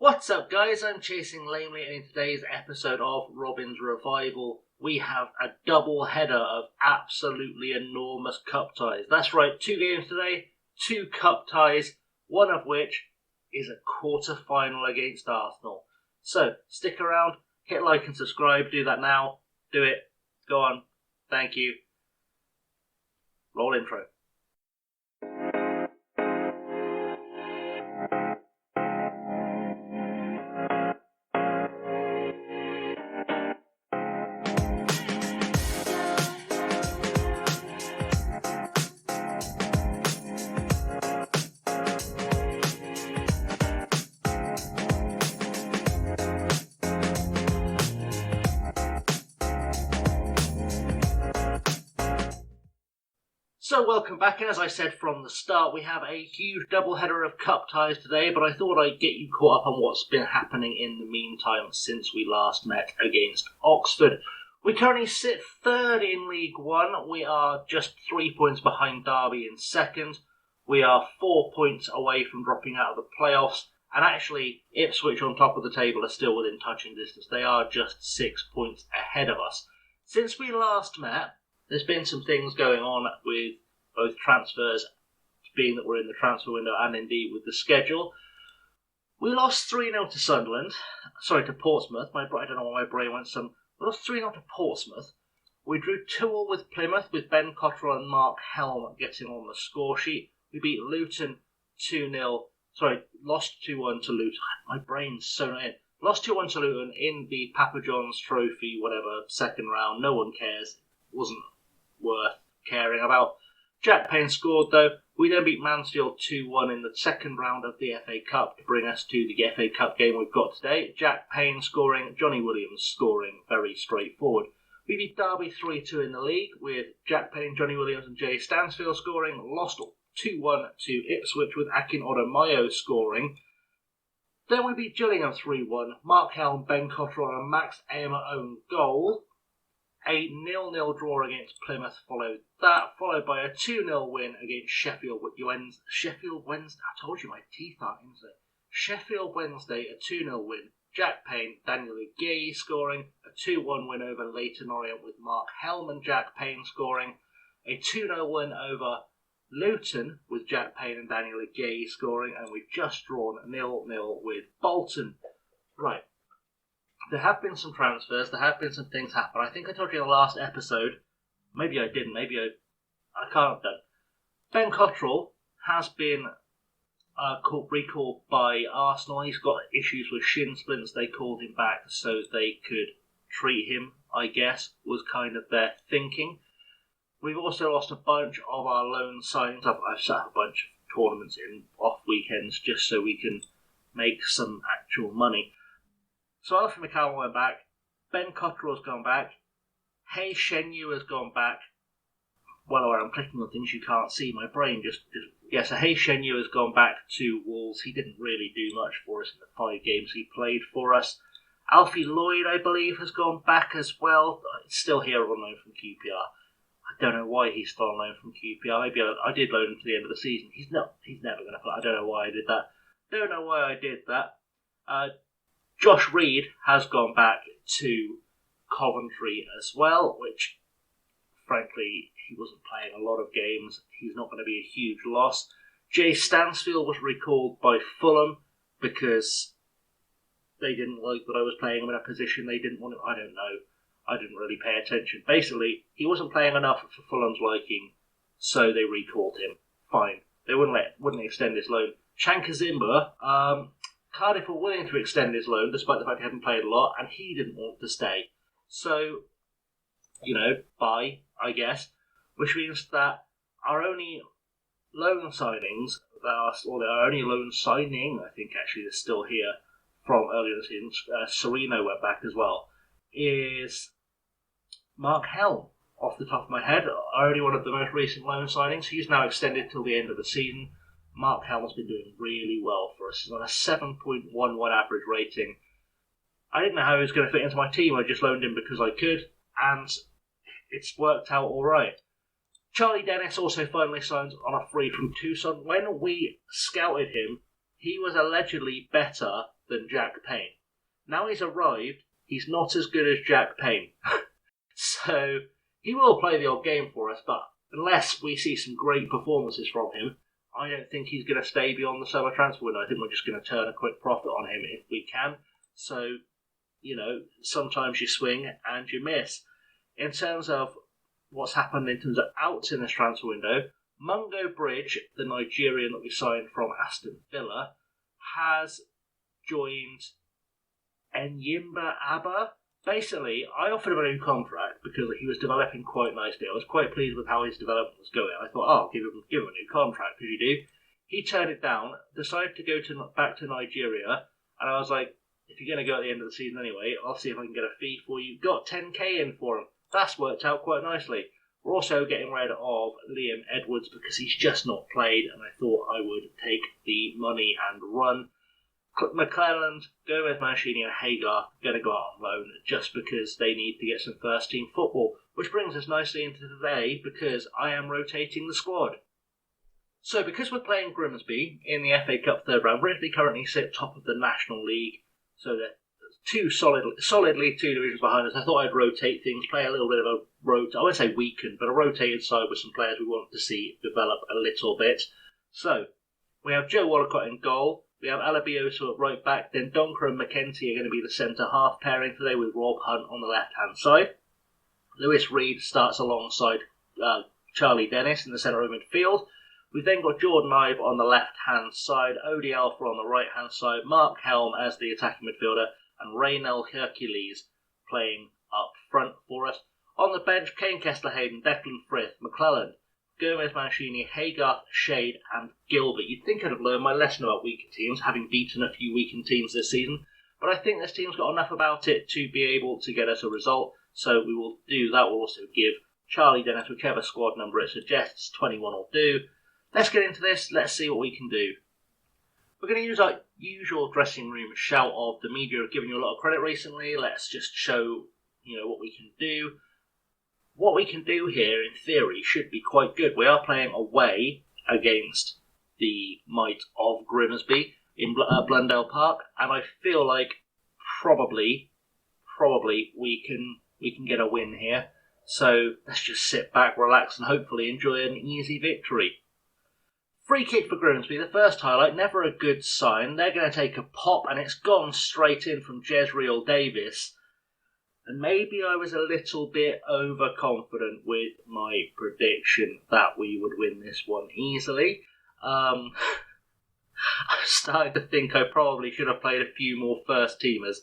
What's up, guys? I'm Chasing Lamely, and in today's episode of Robin's Revival, we have a double header of absolutely enormous cup ties. That's right, 2 games today, 2 cup ties, one of which is a quarter-final against Arsenal. So, stick around, hit like and subscribe, do that now, do it, go on, thank you. Roll intro. So welcome back, and as I said from the start, we have a huge doubleheader of cup ties today, but I thought I'd get you caught up on what's been happening in the meantime since we last met against Oxford. We currently sit third in League One. We are just 3 points behind Derby in second. We are 4 points away from dropping out of the playoffs, and actually Ipswich on top of the table are still within touching distance. They are just 6 points ahead of us. Since we last met, there's been some things going on with both transfers, being that we're in the transfer window, and indeed with the schedule. We lost 3-0 to to Portsmouth. I don't know why my brain went some. We lost 3-0 to Portsmouth. We drew 2-2 with Plymouth, with Ben Cottrell and Mark Helm getting on the score sheet. We beat Luton 2-0. Lost 2-1 to Luton. My brain's so not in. Lost 2-1 to Luton in the Papa John's Trophy, whatever, second round. No one cares. It wasn't worth caring about. Jack Payne scored though. We then beat Mansfield 2-1 in the second round of the FA Cup to bring us to the FA Cup game we've got today. Jack Payne scoring, Johnny Williams scoring, very straightforward. We beat Derby 3-2 in the league with Jack Payne, Johnny Williams and Jay Stansfield scoring. Lost 2-1 to Ipswich with Akin Odomayo scoring. Then we beat Gillingham 3-1. Mark Helm, Ben Cottrell and Max Amer own goal. A 0-0 draw against Plymouth followed by a 2-0 win against Sheffield Wednesday. I told you my teeth aren't in today. Sheffield Wednesday, a 2-0 win. Jack Payne, Daniel Gay scoring. A 2-1 win over Leyton Orient with Mark Helm and Jack Payne scoring. A 2-0 win over Luton with Jack Payne and Daniel Gay scoring. And we've just drawn 0-0 with Bolton. Right. There have been some transfers, there have been some things happen. I think I told you in the last episode, maybe I didn't, I can't have done. Ben Cottrell has been recalled by Arsenal. He's got issues with shin splints. They called him back so they could treat him, I guess, was kind of their thinking. We've also lost a bunch of our loan signings. I've set up a bunch of tournaments in off weekends just so we can make some actual money. So Alfie McCallum went back, Ben Cottrell's gone back, Hey Shenyu has gone back. Well, I'm clicking on things you can't see, my brain so Hey Shenyu has gone back to Wolves. He didn't really do much for us in the 5 games he played for us. Alfie Lloyd, I believe, has gone back as well. He's still here on loan from QPR. I don't know why he's still on loan from QPR. Maybe I did loan him to the end of the season. He's never going to play. I don't know why I did that. Josh Reed has gone back to Coventry as well, which, frankly, he wasn't playing a lot of games. He's not going to be a huge loss. Jay Stansfield was recalled by Fulham because they didn't like that I was playing him in a position they didn't want him. I don't know. I didn't really pay attention. Basically, he wasn't playing enough for Fulham's liking, so they recalled him. Fine. They wouldn't extend his loan. Shankazimba, Cardiff were willing to extend his loan, despite the fact he hadn't played a lot, and he didn't want to stay. So, bye, I guess. Which means that our only loan signings, our only loan signing, I think actually is still here from earlier this season, Sereno went back as well, is Mark Helm, off the top of my head. Only one of the most recent loan signings. He's now extended till the end of the season. Mark Helm's been doing really well for us. He's on a 7.11 average rating. I didn't know how he was going to fit into my team. I just loaned him because I could, and it's worked out all right. Charlie Dennis also finally signed on a free from Tucson. When we scouted him, he was allegedly better than Jack Payne. Now he's arrived, he's not as good as Jack Payne. So he will play the odd game for us, but unless we see some great performances from him, I don't think he's going to stay beyond the summer transfer window. I think we're just going to turn a quick profit on him if we can. So, sometimes you swing and you miss. In terms of what's happened in terms of outs in this transfer window, Mungo Bridge, the Nigerian that we signed from Aston Villa, has joined Enyimba Abba. Basically, I offered him a new contract because he was developing quite nicely. I was quite pleased with how his development was going. I thought, I'll give him a new contract, because you do. He turned it down, decided to go back to Nigeria, and I was like, if you're going to go at the end of the season anyway, I'll see if I can get a fee for you. Got 10k in for him. That's worked out quite nicely. We're also getting rid of Liam Edwards because he's just not played, and I thought I would take the money and run. McClelland, Gomez, Mancini and Hagar going to go out on loan just because they need to get some first team football, which brings us nicely into today because I am rotating the squad. So because we're playing Grimsby in the FA Cup third round, Grimsby currently sit top of the National League, so they're solidly two divisions behind us. I thought I'd rotate things, play a little bit of a I won't say weakened, but a rotated side with some players we want to see develop a little bit. So we have Joe Walcott in goal. We have Alabioso at right back, then Donker and McKenzie are going to be the centre-half pairing today with Rob Hunt on the left-hand side. Lewis Reed starts alongside Charlie Dennis in the centre of midfield. We've then got Jordan Ibe on the left-hand side, Odie Alpha on the right-hand side, Mark Helm as the attacking midfielder, and Raynell Hercules playing up front for us. On the bench, Kane Kessler-Hayden, Declan Frith, McClelland, Gomez, Mancini, Haygarth, Shade and Gilbert. You'd think I'd have learned my lesson about weakened teams, having beaten a few weakened teams this season, but I think this team's got enough about it to be able to get us a result, so we will do that. We'll also give Charlie Dennis whichever squad number it suggests, 21 will do. Let's get into this, let's see what we can do. We're going to use our usual dressing room shout of the media have given you a lot of credit recently. Let's just show what we can do. What we can do here, in theory, should be quite good. We are playing away against the might of Grimsby in Blundell Park, and I feel like probably we can get a win here. So let's just sit back, relax, and hopefully enjoy an easy victory. Free kick for Grimsby, the first highlight, never a good sign. They're going to take a pop, and it's gone straight in from Jezreel Davis. And maybe I was a little bit overconfident with my prediction that we would win this one easily. I'm starting to think I probably should have played a few more first teamers.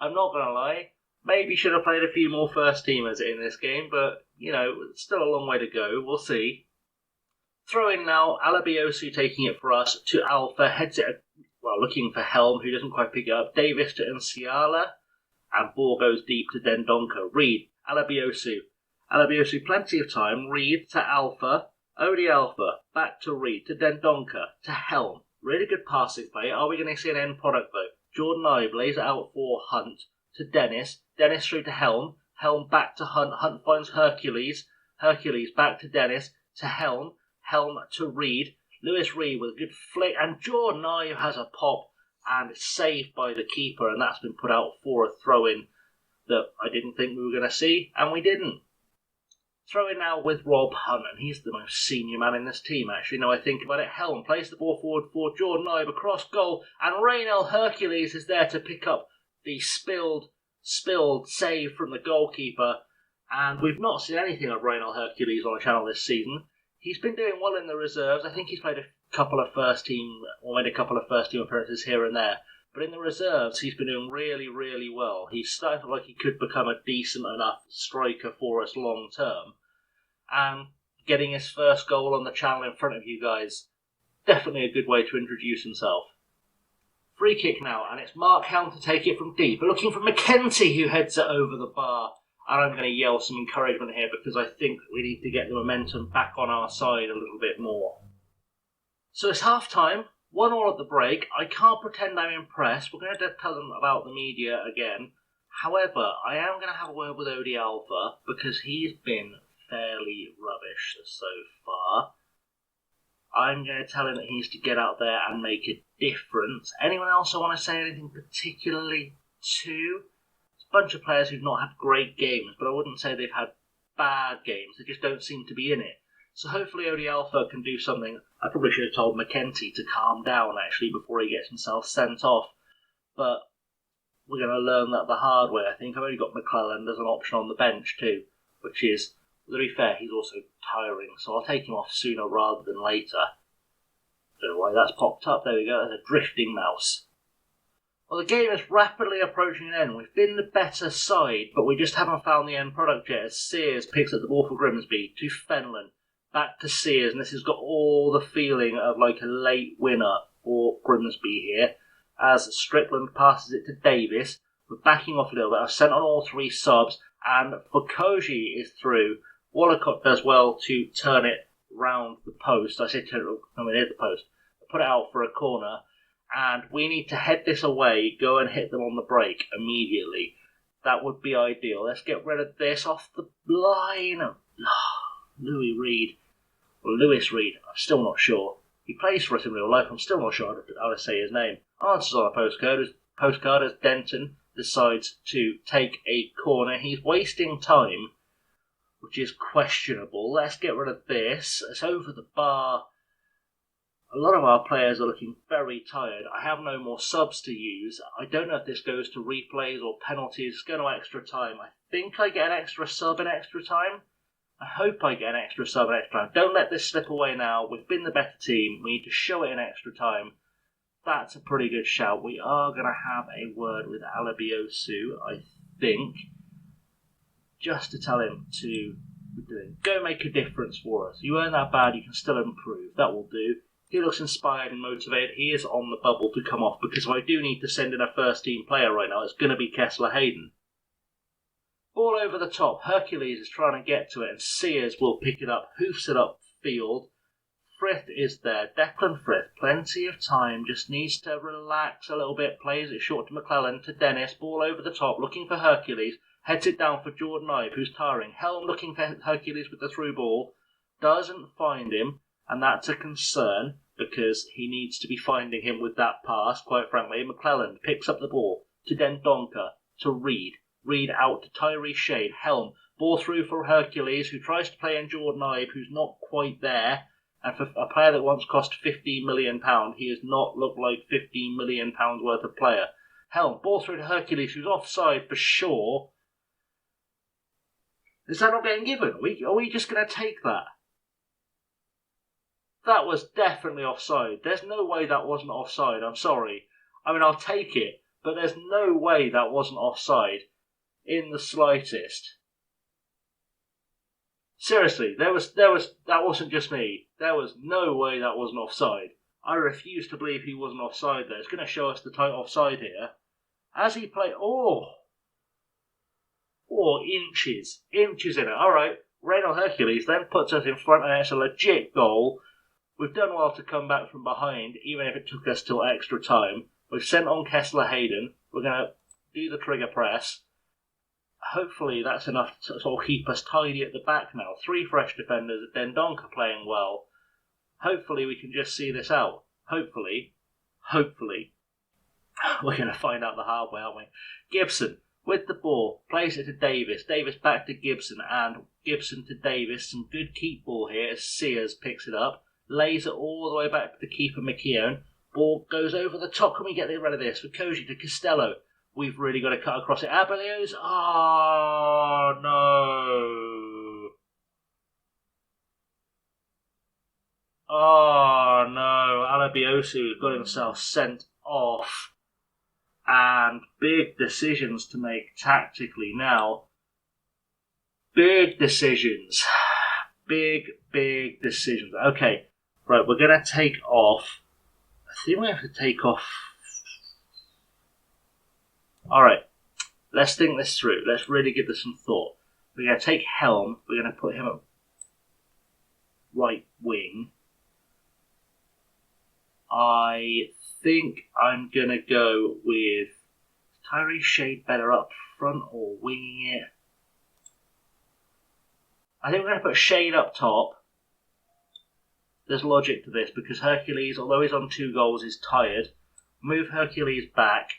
I'm not going to lie, maybe should have played a few more first teamers in this game, but, it's still a long way to go. We'll see. Throw in now, Alabiosu taking it for us to Alpha, heads it, looking for Helm, who doesn't quite pick it up, Davis to Nsiala. And ball goes deep to Dendonka. Reed, Alabiosu, plenty of time. Reed to Alpha. Odie Alpha. Back to Reed. To Dendonka. To Helm. Really good passing play. Are we going to see an end product though? Jordan Ibe lays it out for Hunt. To Dennis. Dennis through to Helm. Helm back to Hunt. Hunt finds Hercules. Hercules back to Dennis. To Helm. Helm to Reed. Lewis Reed with a good flick. And Jordan Ibe has a pop. And it's saved by the keeper, and that's been put out for a throw-in that I didn't think we were going to see, and we didn't. Throw-in now with Rob Hunt, and he's the most senior man in this team, actually. Now I think about it, Helm plays the ball forward for Jordan Ibe across goal, and Raynell Hercules is there to pick up the spilled save from the goalkeeper, and we've not seen anything of Raynell Hercules on the channel this season. He's been doing well in the reserves. I think he's played made a couple of first team appearances here and there. But in the reserves, he's been doing really, really well. He's starting to look like he could become a decent enough striker for us long term. And getting his first goal on the channel in front of you guys, definitely a good way to introduce himself. Free kick now, and it's Mark Helm to take it from deep. But looking for McKenzie, who heads it over the bar. And I'm going to yell some encouragement here because I think we need to get the momentum back on our side a little bit more. So it's half time, 1-1 at the break. I can't pretend I'm impressed. We're going to tell them about the media again. However, I am going to have a word with Odie Alpha because he's been fairly rubbish so far. I'm going to tell him that he needs to get out there and make a difference. Anyone else I want to say anything particularly to? It's a bunch of players who've not had great games, but I wouldn't say they've had bad games. They just don't seem to be in it. So hopefully Odie Alpha can do something. I probably should have told McKenty to calm down, actually, before he gets himself sent off. But we're going to learn that the hard way, I think. I've only got McClellan as an option on the bench, too, which is, to be fair, he's also tiring, so I'll take him off sooner rather than later. Don't know why that's popped up. There we go, there's a drifting mouse. Well, the game is rapidly approaching an end. We've been the better side, but we just haven't found the end product yet, as Sears picks up the ball for Grimsby to Fenlon. Back to Sears, and this has got all the feeling of like a late winner for Grimsby here. As Strickland passes it to Davis, we're backing off a little bit. I've sent on all three subs, and Fukoji is through. Wallacott does well to turn it round the post. I say turn it, near the post. Put it out for a corner, and we need to head this away, go and hit them on the break immediately. That would be ideal. Let's get rid of this off the line. Lewis Reed. I'm still not sure. He plays for us in real life. I'm still not sure how to say his name. Answers on a postcard as Denton decides to take a corner. He's wasting time, which is questionable. Let's get rid of this. It's over the bar. A lot of our players are looking very tired. I have no more subs to use. I don't know if this goes to replays or penalties. It's going to extra time. I think I get an extra sub in extra time. I hope I get an extra sub in extra time. Don't let this slip away now. We've been the better team. We need to show it in extra time. That's a pretty good shout. We are going to have a word with Alabiosu, I think, just to tell him to go make a difference for us. You weren't that bad, you can still improve. That will do. He looks inspired and motivated. He is on the bubble to come off, because if I do need to send in a first-team player right now, it's going to be Kessler Hayden. Ball over the top. Hercules is trying to get to it, and Sears will pick it up, hoofs it up field. Frith is there. Declan Frith, plenty of time, just needs to relax a little bit. Plays it short to McClellan, to Dennis. Ball over the top, looking for Hercules. Heads it down for Jordan Ibe, who's tiring. Helm looking for Hercules with the through ball. Doesn't find him, and that's a concern, because he needs to be finding him with that pass, quite frankly. McClellan picks up the ball to Dendonka, to Reed. Reed out to Tyree Shade. Helm, ball through for Hercules, who tries to play in Jordan Ibe, who's not quite there. And for a player that once cost £15 million, he has not looked like £15 million worth of player. Helm, ball through to Hercules, who's offside for sure. Is that not getting given? Are we just going to take that? That was definitely offside. There's no way that wasn't offside. I'm sorry. I mean, I'll take it, but there's no way that wasn't offside in the slightest. Seriously, that wasn't just me. There was no way that wasn't offside. I refuse to believe he wasn't offside there. It's going to show us the tight offside here. As he played, inches in it. All right, Reynal Hercules then puts us in front, and it's a legit goal. We've done well to come back from behind, even if it took us till extra time. We've sent on Kessler Hayden. We're going to do the trigger press. Hopefully that's enough to sort of keep us tidy at the back now. 3 fresh defenders, Dendonka playing well. Hopefully we can just see this out. Hopefully. We're going to find out the hard way, aren't we? Gibson with the ball, plays it to Davis. Davis back to Gibson, and Gibson to Davis. Some good keep ball here as Sears picks it up. Lays it all the way back to the keeper, McKeown. Ball goes over the top. Can we get rid of this? For Koji to Costello. We've really got to cut across it. Abelios. Oh, no. Oh, no. Alabiosu has got himself sent off. And big decisions to make tactically now. Big decisions. Big decisions. Okay. Right, we're going to take off. I think we have to take off. Alright, let's think this through. Let's really give this some thought. We're going to take Helm. We're going to put him at right wing. I think I'm going to go with Tyree Shade better up front or winging it. I think we're going to put Shade up top. there's logic to this, because Hercules, although he's on 2 goals, is tired. Move Hercules back.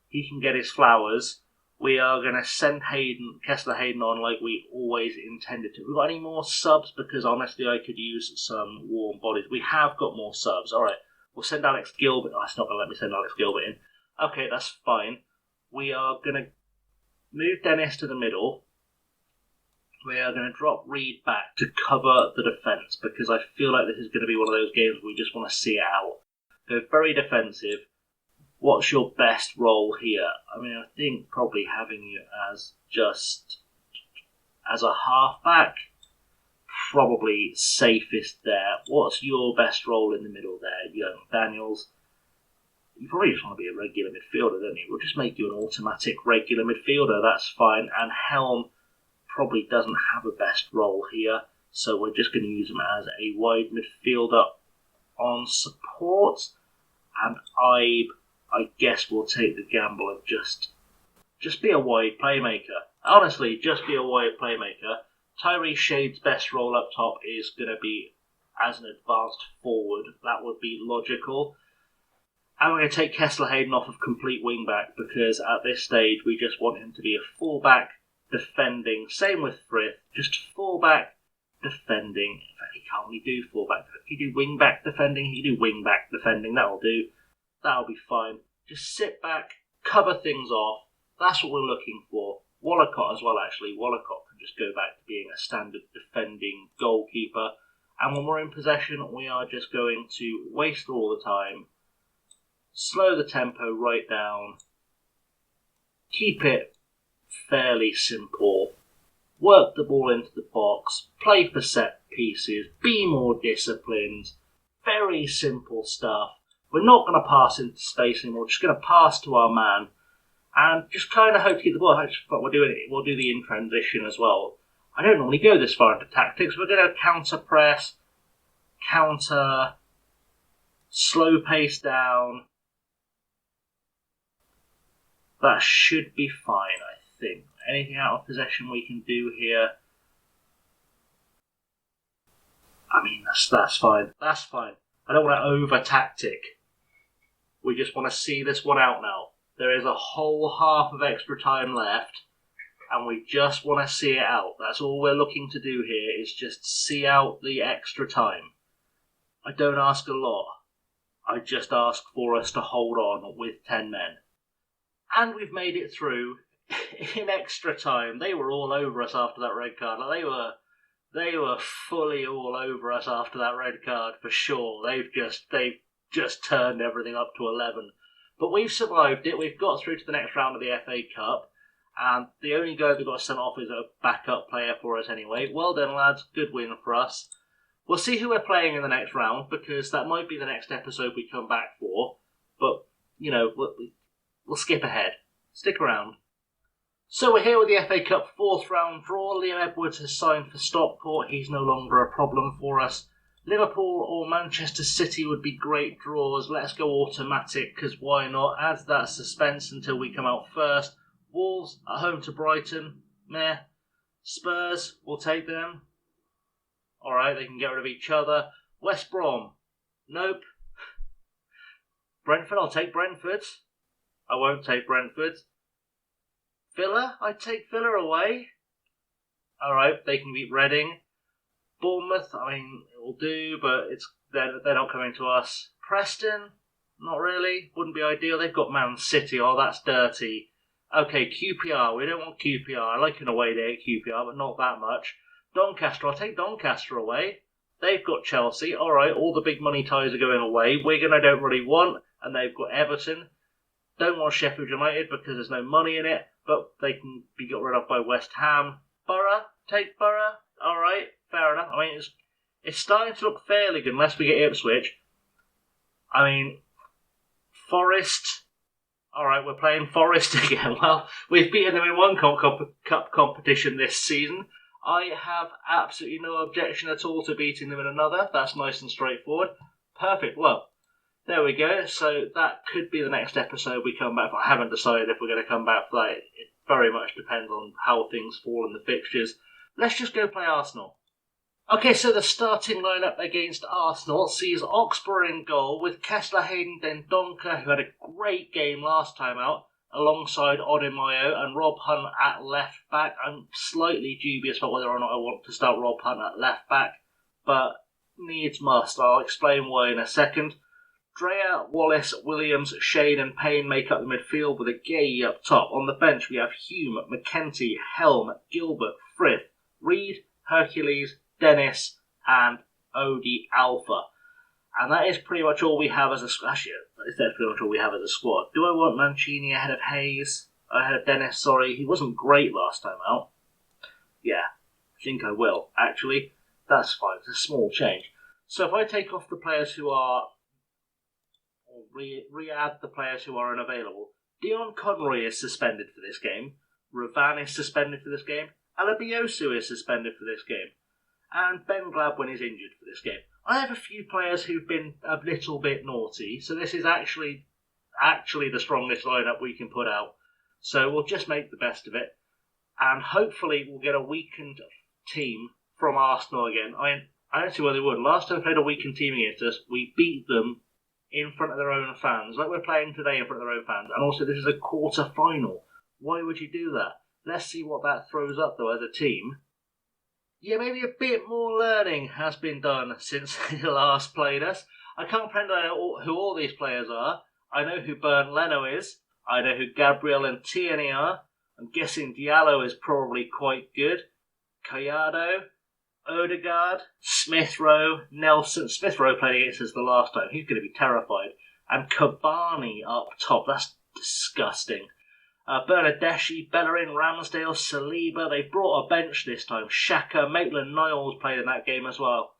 He can get his flowers. We are going to send Kessler Hayden on like we always intended to. Have we got any more subs? Because honestly, I could use some warm bodies. We have got more subs. All right, we'll send Alex Gilbert. Oh, it's not going to let me send Alex Gilbert in. Okay, that's fine. We are going to move Dennis to the middle. We are going to drop Reed back to cover the defence, because I feel like this is going to be one of those games where we just want to see it out. Go very defensive. What's your best role here? I mean, I think probably having you as a halfback, probably safest there. What's your best role in the middle there, young Daniels? You probably just want to be a regular midfielder, don't you? We'll just make you an automatic regular midfielder, that's fine. And Helm probably doesn't have a best role here, so we're just going to use him as a wide midfielder on support. And I guess we'll take the gamble of just be a wide playmaker. Honestly, just be a wide playmaker. Tyree Shade's best role up top is going to be as an advanced forward. That would be logical. And we're going to take Kessler Hayden off of complete wing-back, because at this stage we just want him to be a full-back defending. Same with Frith, just full-back defending. In fact, he can't really do full-back. He can do wing-back defending, he can do wing-back defending. That'll do. That'll be fine. Just sit back, cover things off. That's what we're looking for. Wallacott as well, actually. Wallacott can just go back to being a standard defending goalkeeper. And when we're in possession, we are just going to waste all the time, slow the tempo right down, keep it fairly simple, work the ball into the box, play for set pieces, be more disciplined. Very simple stuff. We're not going to pass into space anymore. We're just going to pass to our man and just kind of hope to get the ball. We'll do the in transition as well. I don't normally go this far into tactics. We're going to counter press, counter, slow pace down. That should be fine, I think. Anything out of possession we can do here? I mean, that's fine. That's fine. I don't want to over-tactic. We just want to see this one out now. There is a whole half of extra time left, and we just want to see it out. That's all we're looking to do here, is just see out the extra time. I don't ask a lot. I just ask for us to hold on with 10 men. And we've made it through in extra time. They were all over us after that red card. They were fully all over us after that red card for sure. They've just turned everything up to 11. But we've survived it. We've got through to the next round of the FA Cup. And the only guy that got sent off is a backup player for us anyway. Well done, lads. Good win for us. We'll see who we're playing in the next round, because that might be the next episode we come back for. But, you know, we'll skip ahead. Stick around. So we're here with the FA Cup 4th round draw. Liam Edwards has signed for Stockport. He's no longer a problem for us. Liverpool or Manchester City would be great draws. Let's go automatic, because why not? Adds that suspense until we come out first. Wolves at home to Brighton. Meh. Spurs, we'll take them. Alright, they can get rid of each other. West Brom. Nope. Brentford, I'll take Brentford. I won't take Brentford. Villa, I'd take Villa away. Alright, they can beat Reading. Bournemouth, I mean, it will do, but they're not coming to us. Preston, not really. Wouldn't be ideal. They've got Man City. Oh, that's dirty. Okay, QPR. We don't want QPR. I like an away day at QPR, but not that much. Doncaster, I'll take Doncaster away. They've got Chelsea. Alright, all the big money ties are going away. Wigan I don't really want, and they've got Everton. Don't want Sheffield United because there's no money in it, but they can be got rid of by West Ham. Borough, take Borough. Alright, fair enough. I mean, it's starting to look fairly good unless we get Ipswich. I mean, Forest. Alright, we're playing Forest again. Well, we've beaten them in one cup competition this season. I have absolutely no objection at all to beating them in another. That's nice and straightforward. Perfect. Well, there we go. So that could be the next episode we come back for. I haven't decided if we're going to come back for that. It very much depends on how things fall in the fixtures. Let's just go play Arsenal. Okay, so the starting lineup against Arsenal sees Oxborough in goal with Kessler, Hayden, Dendoncker, who had a great game last time out, alongside Odimayo and Rob Hunt at left back. I'm slightly dubious about whether or not I want to start Rob Hunt at left back, but needs must. I'll explain why in a second. Dreyer, Wallace, Williams, Shane and Payne make up the midfield with a Gay up top. On the bench we have Hume, McKenty, Helm, Gilbert, Frith, Reed, Hercules, Dennis and Odie Alpha. And that is pretty much all we have as a squad. Actually, that's pretty much all we have as a squad. Do I want Mancini ahead of Hayes? Ahead of Dennis, sorry. He wasn't great last time out. Yeah, I think I will. Actually, that's fine. It's a small change. So if I take off the players who are... or re-add the players who are unavailable, Dion Conroy is suspended for this game. Ravan is suspended for this game. Alabiosu is suspended for this game. And Ben Gladwin is injured for this game. I have a few players who've been a little bit naughty, so this is actually the strongest lineup we can put out. So we'll just make the best of it, and hopefully we'll get a weakened team from Arsenal again. I don't see why they would. Last time we played a weakened team against us, we beat them in front of their own fans, like we're playing today in front of their own fans. And also this is a quarter-final. Why would you do that? Let's see what that throws up, though, as a team. Yeah, maybe a bit more learning has been done since they last played us. I can't pretend I know who all these players are. I know who Bernd Leno is. I know who Gabriel and Tierney are. I'm guessing Diallo is probably quite good. Collado, Odegaard, Smith Rowe, Nelson. Smith Rowe played against us the last time. He's going to be terrified. And Cavani up top. That's disgusting. Bernadeschi, Bellerin, Ramsdale, Saliba. They've brought a bench this time. Xhaka, Maitland-Niles played in that game as well.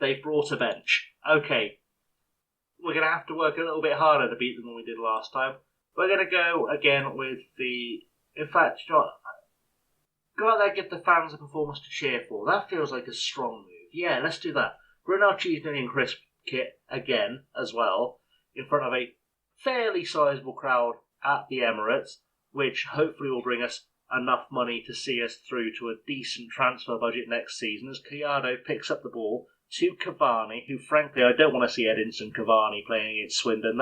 They've brought a bench. Okay, we're going to have to work a little bit harder to beat them than we did last time. We're going to go again with the... In fact, you know what? Go out there and give the fans a performance to cheer for. That feels like a strong move. Yeah, let's do that. We're in our Cheese Million Crisp kit again as well, in front of a fairly sizable crowd at the Emirates, which hopefully will bring us enough money to see us through to a decent transfer budget next season, as Collado picks up the ball to Cavani, who frankly I don't want to see Edinson Cavani playing against Swindon.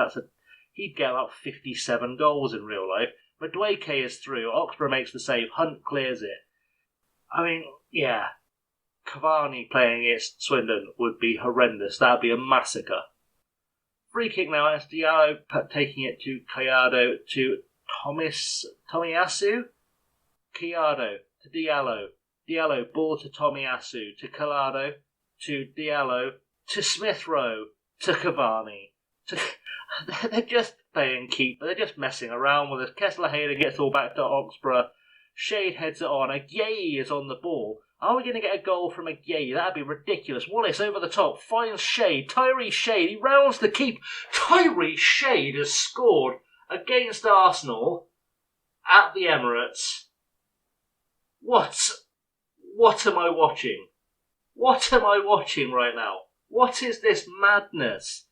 He'd get about 57 goals in real life. Madueke is through, Oxborough makes the save, Hunt clears it. I mean, yeah, Cavani playing against Swindon would be horrendous. That would be a massacre. Free kick now as Diallo taking it to Collado to Tomiyasu. Collado to Diallo. Diallo ball to Tomiyasu to Collado to Diallo to Smith Rowe to Cavani. They're just playing keeper. They're just messing around with us. Kessler Hayden gets all back to Oxborough. Shade heads it on. Aguirre is on the ball. Are we going to get a goal from Aguirre? That'd be ridiculous. Wallace over the top, finds Shade. Tyree Shade, he rounds the keep. Tyree Shade has scored against Arsenal at the Emirates. What am I watching? What am I watching right now? What is this madness?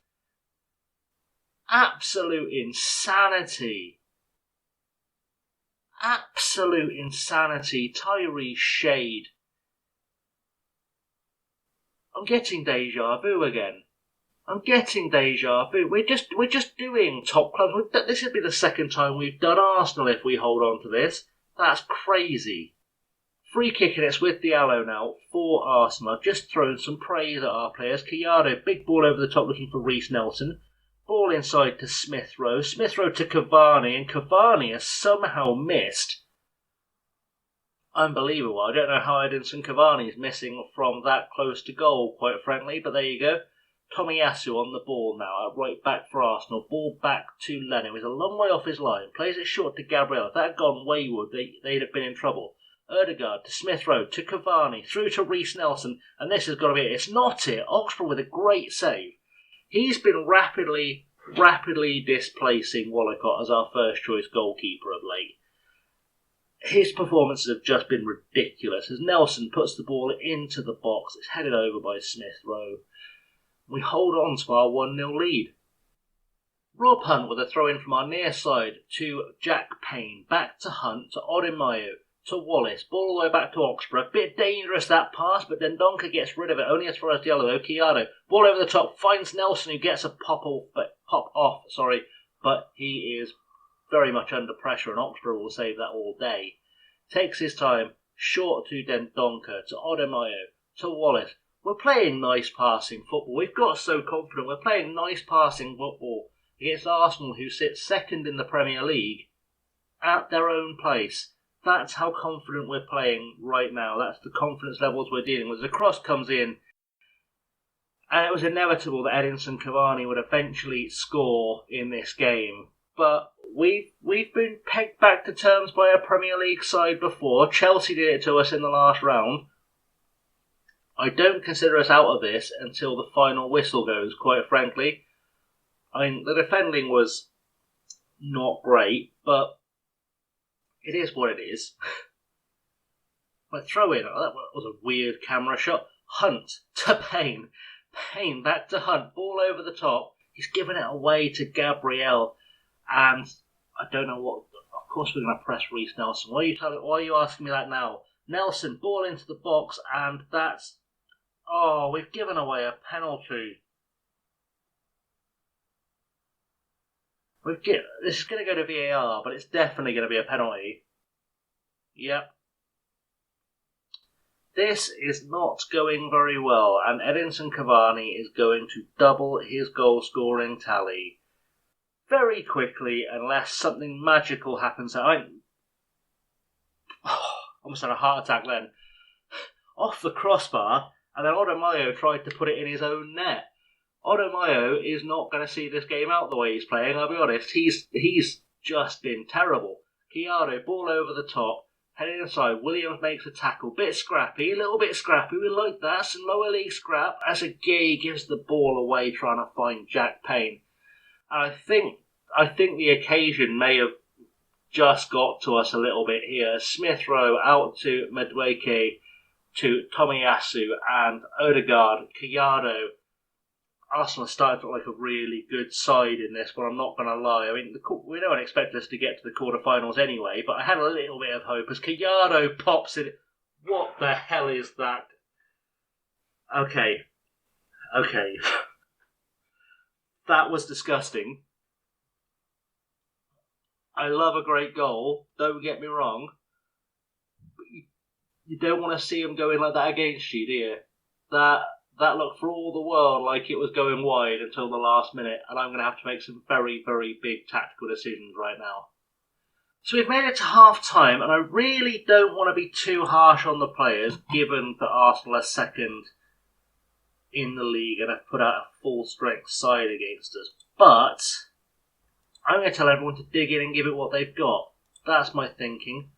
Absolute insanity. Absolute insanity. Tyree Shade. I'm getting deja vu again. We're just doing top clubs. This would be the second time we've done Arsenal if we hold on to this. That's crazy. Free kick and it's with Diallo now for Arsenal. I've just thrown some praise at our players. Collado, big ball over the top looking for Reece Nelson. Ball inside to Smith Rowe. Smith Rowe to Cavani, and Cavani has somehow missed. Unbelievable. I don't know how Edinson Cavani is missing from that close to goal, quite frankly, but there you go. Tomiyasu on the ball now, right back for Arsenal. Ball back to Leno. He's a long way off his line. Plays it short to Gabriel. If that had gone wayward, they'd have been in trouble. Odegaard to Smith Rowe to Cavani, through to Reece Nelson, and this has got to be it. It's not it. Oxford with a great save. He's been rapidly displacing Wallacott as our first choice goalkeeper of late. His performances have just been ridiculous as Nelson puts the ball into the box. It's headed over by Smith Rowe. We hold on to our 1-0 lead. Rob Hunt with a throw in from our near side to Jack Payne. Back to Hunt to Odimayo to Wallace. Ball all the way back to Oxborough. Bit dangerous that pass, but then Donker gets rid of it. Only as far as Diallo though. Chiaro. Ball over the top. Finds Nelson, who gets a pop off. But he is very much under pressure, and Oxborough will save that all day. Takes his time. Short to Donker. To Odemayo. To Wallace. We're playing nice passing football. We've got so confident. We're playing nice passing football against Arsenal, who sit second in the Premier League at their own place. That's how confident we're playing right now. That's the confidence levels we're dealing with. The cross comes in, and it was inevitable that Edinson Cavani would eventually score in this game. But we've been pegged back to terms by a Premier League side before. Chelsea did it to us in the last round. I don't consider us out of this until the final whistle goes, quite frankly. I mean, the defending was not great, but it is what it is. But throw in, that was a weird camera shot. Hunt to Payne. Payne back to Hunt. Ball over the top. He's given it away to Gabriel. And I don't know what... Of course we're going to press Reece Nelson. Why are you asking me that now? Nelson, ball into the box, and that's... Oh, we've given away a penalty. This is going to go to VAR, but it's definitely going to be a penalty. Yep. This is not going very well, and Edinson Cavani is going to double his goal-scoring tally very quickly, unless something magical happens. I almost had a heart attack then. Off the crossbar, and then Odemayo tried to put it in his own net. Odemayo is not going to see this game out the way he's playing, I'll be honest. He's just been terrible. Chiaro, ball over the top, heading inside. Williams makes a tackle. A little bit scrappy. We like that. Some lower league scrap. As a gay gives the ball away trying to find Jack Payne. And I think the occasion may have just got to us a little bit here. Smith Rowe out to Madueke, to Tomiyasu and Odegaard, Chiaro. Arsenal are starting to look like a really good side in this, but I'm not going to lie. I mean, we don't expect us to get to the quarterfinals anyway, but I had a little bit of hope as Chiaro pops it. What the hell is that? Okay. That was disgusting. I love a great goal, don't get me wrong. But you don't want to see him going like that against you, do you? That looked for all the world like it was going wide until the last minute, and I'm going to have to make some very, very big tactical decisions right now. So we've made it to half-time, and I really don't want to be too harsh on the players, given that Arsenal are second in the league and have put out a full-strength side against us. But I'm going to tell everyone to dig in and give it what they've got. That's my thinking.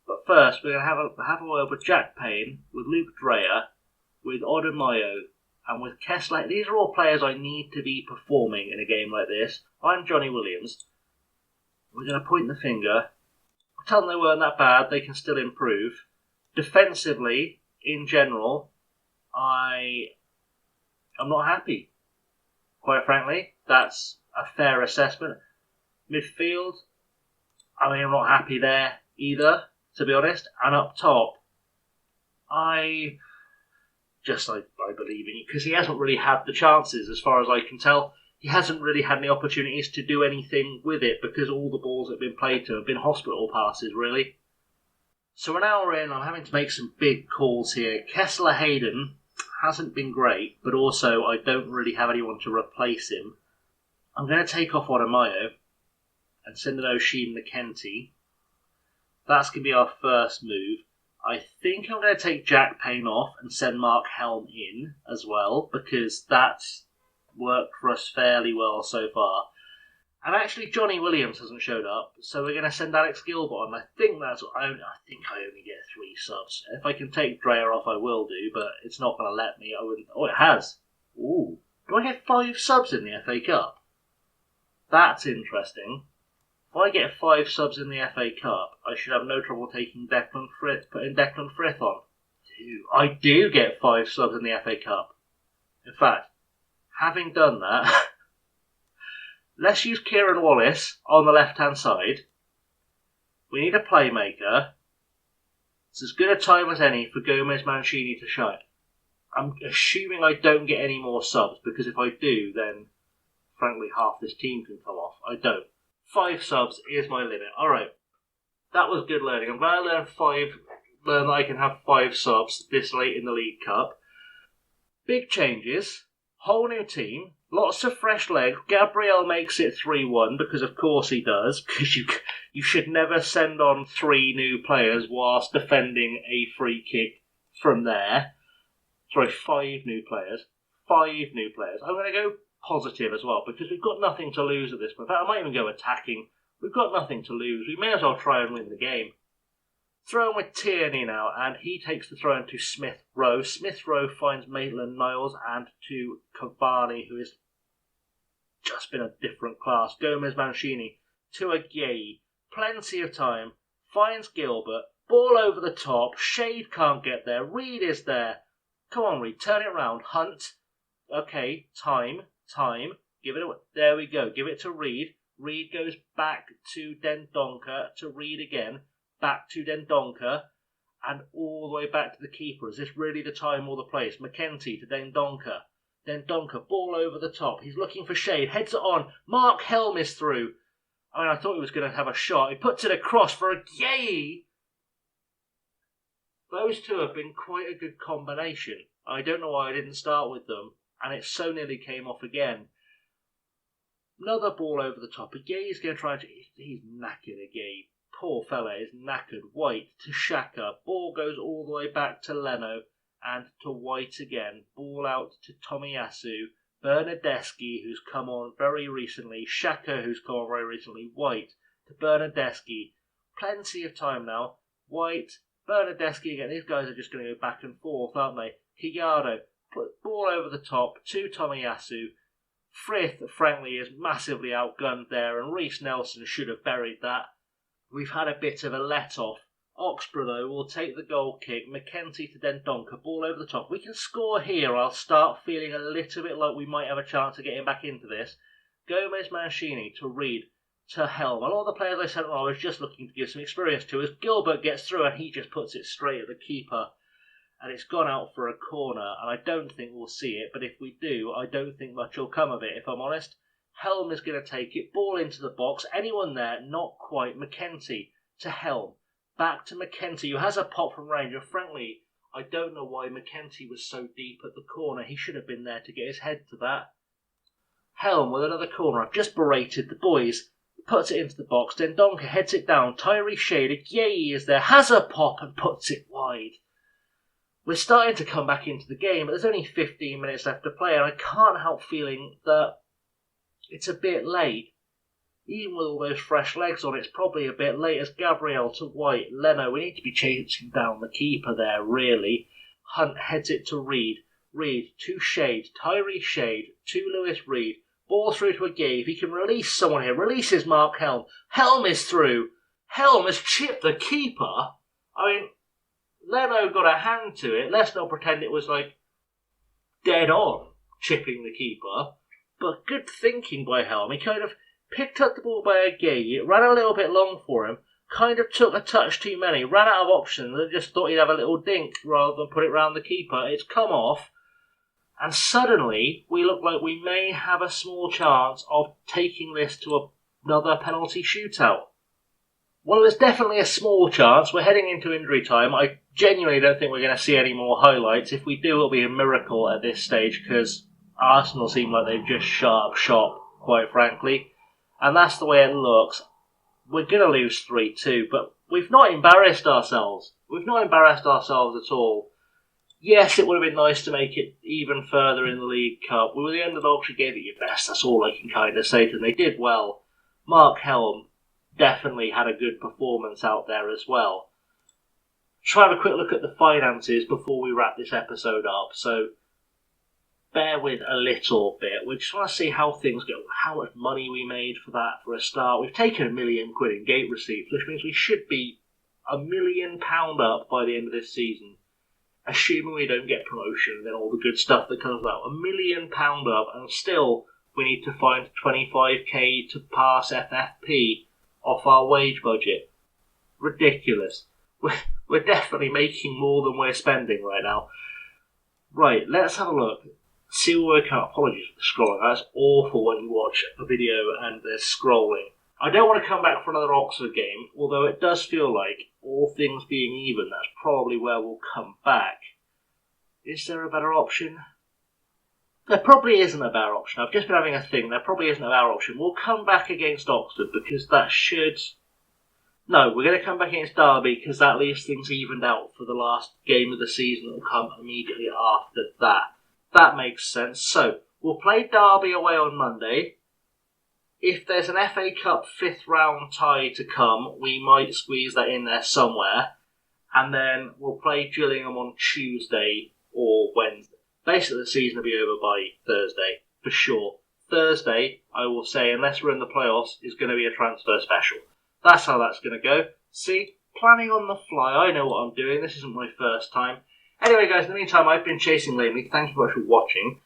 But first, we're going to have a word with Jack Payne, with Luke Dreyer, with Odemayo, and with Kessler. These are all players I need to be performing in a game like this. I'm Johnny Williams. We're going to point the finger. Tell them they weren't that bad. They can still improve. Defensively, in general, I'm not happy. Quite frankly, that's a fair assessment. Midfield, I'm not happy there either, to be honest. And up top, I believe in you, because he hasn't really had the chances, as far as I can tell. He hasn't really had any opportunities to do anything with it, because all the balls that have been played to have been hospital passes, really. So an hour in, I'm having to make some big calls here. Kessler Hayden hasn't been great, but also I don't really have anyone to replace him. I'm going to take off Odemayo and send an O'Sheen McKenty. That's going to be our first move. I think I'm going to take Jack Payne off and send Mark Helm in as well, because that's worked for us fairly well so far. And actually, Johnny Williams hasn't showed up, so we're going to send Alex Gilbert on. I think I only get 3 subs. If I can take Dreyer off, I will do, but it's not going to let me. I wouldn't. Oh, it has. Ooh, do I get 5 subs in the FA Cup? That's interesting. If I get 5 subs in the FA Cup, I should have no trouble taking putting Declan Frith on. I do get 5 subs in the FA Cup. In fact, having done that, let's use Kieran Wallace on the left-hand side. We need a playmaker. It's as good a time as any for Gomez Mancini to shine. I'm assuming I don't get any more subs, because if I do, then frankly half this team can come off. I don't. 5 subs is my limit. Alright, that was good learning. I'm glad I learned that I can have 5 subs this late in the League Cup. Big changes, whole new team, lots of fresh legs. Gabriel makes it 3-1, because of course he does, because you should never send on 3 new players whilst defending a free kick from there. Sorry, 5 new players. 5 new players. I'm going to go positive as well, because we've got nothing to lose at this point. In fact, I might even go attacking. We've got nothing to lose. We may as well try and win the game. Throw in with Tierney now, and he takes the throw in to Smith Rowe. Smith Rowe finds Maitland-Niles and to Cavani, who has just been a different class. Gomez Mancini to Aguirre. Plenty of time. Finds Gilbert. Ball over the top. Shade can't get there. Reed is there. Come on, Reed. Turn it round. Hunt. Okay. Time. Give it away. There we go. Give it to Reed. Reed goes back to Dendoncker. To Reed again. Back to Dendoncker. And all the way back to the keeper. Is this really the time or the place? McKenty to Dendoncker. Dendoncker. Ball over the top. He's looking for Shade. Heads it on. Mark Helm is through. I mean, I thought he was going to have a shot. He puts it across for a yay. Those two have been quite a good combination. I don't know why I didn't start with them, and it so nearly came off again. Another ball over the top. Aguirre's going to try to... He's knackered, Aguirre. Poor fella is knackered. White to Xhaka. Ball goes all the way back to Leno, and to White again. Ball out to Tomiyasu. Bernardeschi, who's come on very recently. Xhaka, who's come on very recently. White to Bernardeschi. Plenty of time now. White, Bernardeschi again. These guys are just going to go back and forth, aren't they? Higuaín, put ball over the top to Tomiyasu. Frith, frankly, is massively outgunned there, and Reece Nelson should have buried that. We've had a bit of a let-off. Oxborough, though, will take the goal kick. McKenty to Dendoncker, ball over the top. We can score here. I'll start feeling a little bit like we might have a chance of getting back into this. Gomez Mancini to Reed to Helm. A lot of the players I sent on, I was just looking to give some experience to, as Gilbert gets through and he just puts it straight at the keeper. And it's gone out for a corner, and I don't think we'll see it, but if we do, I don't think much will come of it, if I'm honest. Helm is going to take it, ball into the box. Anyone there? Not quite. McKenty to Helm. Back to McKenty, who has a pop from range. And frankly, I don't know why McKenty was so deep at the corner. He should have been there to get his head to that. Helm with another corner. I've just berated the boys. Puts it into the box. Then Donker heads it down. Tyree Shade, yay, is there. Has a pop and puts it wide. We're starting to come back into the game, but there's only 15 minutes left to play, and I can't help feeling that it's a bit late. Even with all those fresh legs on, it's probably a bit late. As Gabriel to White, Leno, we need to be chasing down the keeper there, really. Hunt heads it to Reed. Reed to Shade. Tyree Shade to Lewis Reed. Ball through to Aguirre. If he can release someone here, releases Mark Helm. Helm is through. Helm has chipped the keeper. I mean, Leno got a hand to it. Let's not pretend it was like dead on chipping the keeper. But good thinking by Helm. He kind of picked up the ball by Aguirre, ran a little bit long for him, kind of took a touch too many, ran out of options and just thought he'd have a little dink rather than put it round the keeper. It's come off, and suddenly we look like we may have a small chance of taking this to another penalty shootout. Well, there's definitely a small chance. We're heading into injury time. I genuinely don't think we're going to see any more highlights. If we do, it'll be a miracle at this stage, because Arsenal seem like they've just shut up shop, quite frankly. And that's the way it looks. We're going to lose 3-2, but we've not embarrassed ourselves. We've not embarrassed ourselves at all. Yes, it would have been nice to make it even further in the League Cup. We were the underdogs, you gave it your best. That's all I can kind of say to them. They did well. Mark Helm definitely had a good performance out there as well. Try to have a quick look at the finances before we wrap this episode up. So bear with a little bit. We just want to see how things go, how much money we made for that for a start. We've taken £1 million in gate receipts, which means we should be £1 million up by the end of this season, assuming we don't get promotion and then all the good stuff that comes out. £1 million up, and still we need to find 25k to pass FFP off our wage budget. Ridiculous. We're definitely making more than we're spending right now. Right, let's have a look. See what we're coming. Apologies for the scrolling. That's awful when you watch a video and there's scrolling. I don't want to come back for another Oxford game, although it does feel like, all things being even, that's probably where we'll come back. Is there a better option? There probably isn't a better option. I've just been having a thing. There probably isn't a better option. We'll come back against Oxford because that should... No, we're going to come back against Derby because that leaves things evened out for the last game of the season that will come immediately after that. That makes sense. So, we'll play Derby away on Monday. If there's an FA Cup 5th round tie to come, we might squeeze that in there somewhere. And then we'll play Gillingham on Tuesday or Wednesday. Basically, the season will be over by Thursday, for sure. Thursday, I will say, unless we're in the playoffs, is going to be a transfer special. That's how that's going to go. See, planning on the fly. I know what I'm doing. This isn't my first time. Anyway, guys, in the meantime, I've been chasing lately. Thank you very much for watching.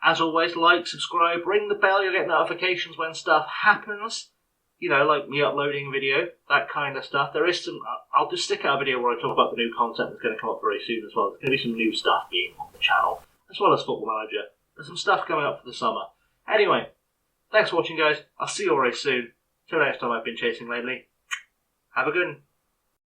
As always, like, subscribe, ring the bell. You'll get notifications when stuff happens. You know, like me uploading a video, that kind of stuff. There is some... I'll just stick out a video where I talk about the new content that's going to come up very soon as well. There's going to be some new stuff being on the channel, as well as Football Manager. There's some stuff coming up for the summer. Anyway, thanks for watching, guys. I'll see you all very soon. Till next time, I've been chasing lately. Have a good one.